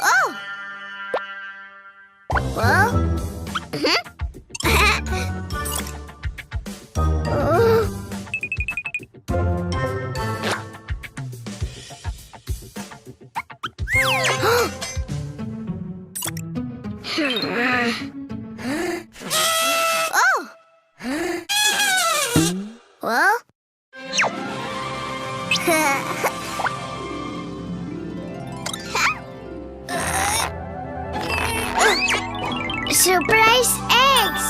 Oh! Well? Oh! Well? Surprise eggs!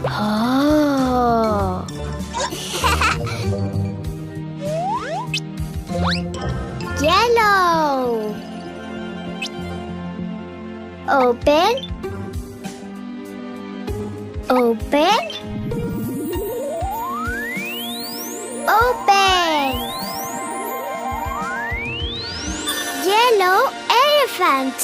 Oh! Yellow! Open. Open. Open. Yellow elephant.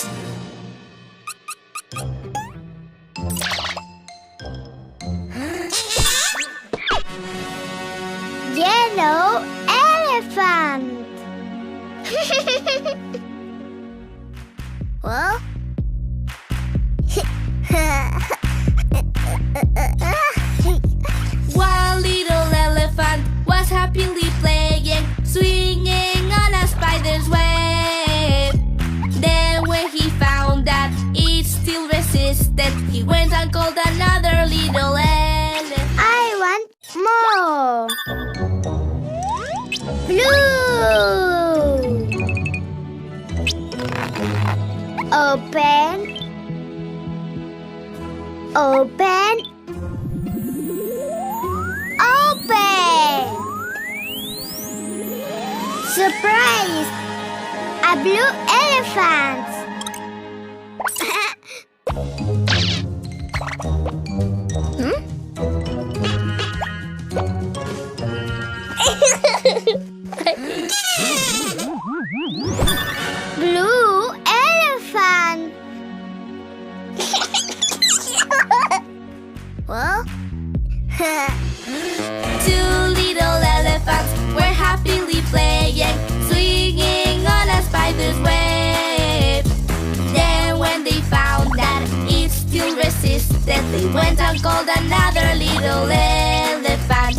Yellow elephant. Well? One little elephant was happily playing, swinging on a spider's web. Then when he found that it still resisted, he went and called another little elephant. I want more. Blue. Open. Open. Open. Surprise! A blue elephant. Blue elephant. Well? Two little elephants were happily playing, swinging on a spider's web. Then when they found that it still resisted, they went and called another little elephant.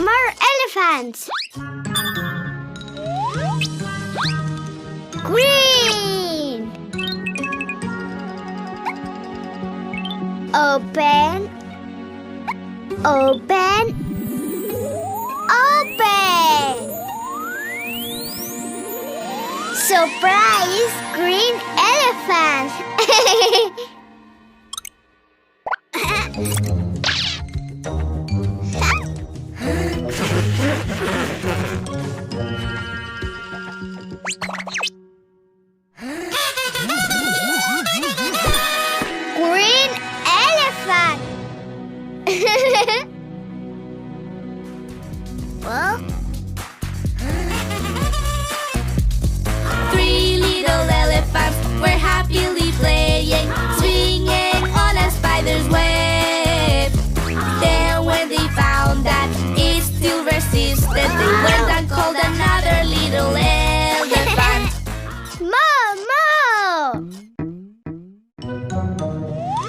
More elephants. Green. Open. Open. Open. Surprise! Green elephant. Green elephant. Well? Three little elephants were happily playing, swinging on a spider's web. Then when they found that it still resisted, they went and called another little elephant. More.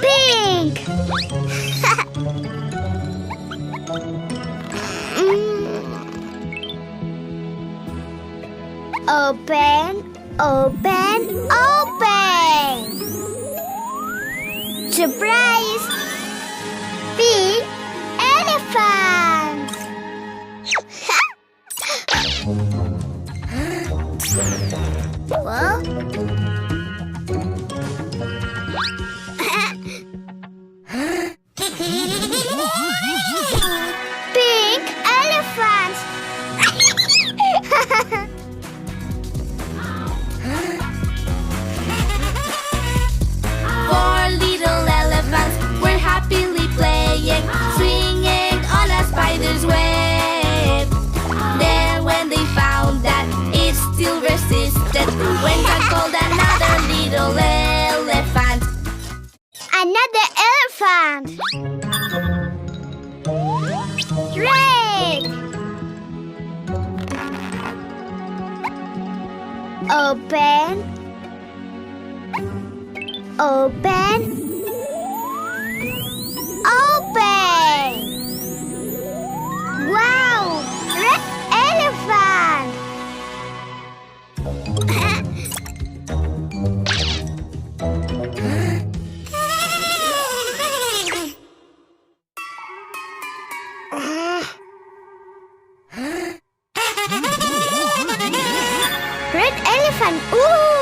Pink. Open. Open. Open. Surprise! Pink elephant. Well? Pink elephant. Four little elephants were happily playing, swinging on a spider's web. Then when they found that it still resisted, they went and called another little elephant. Another elephant. Red. Open. Open. Open. Wow! Red elephant. Red elephant. Ooh!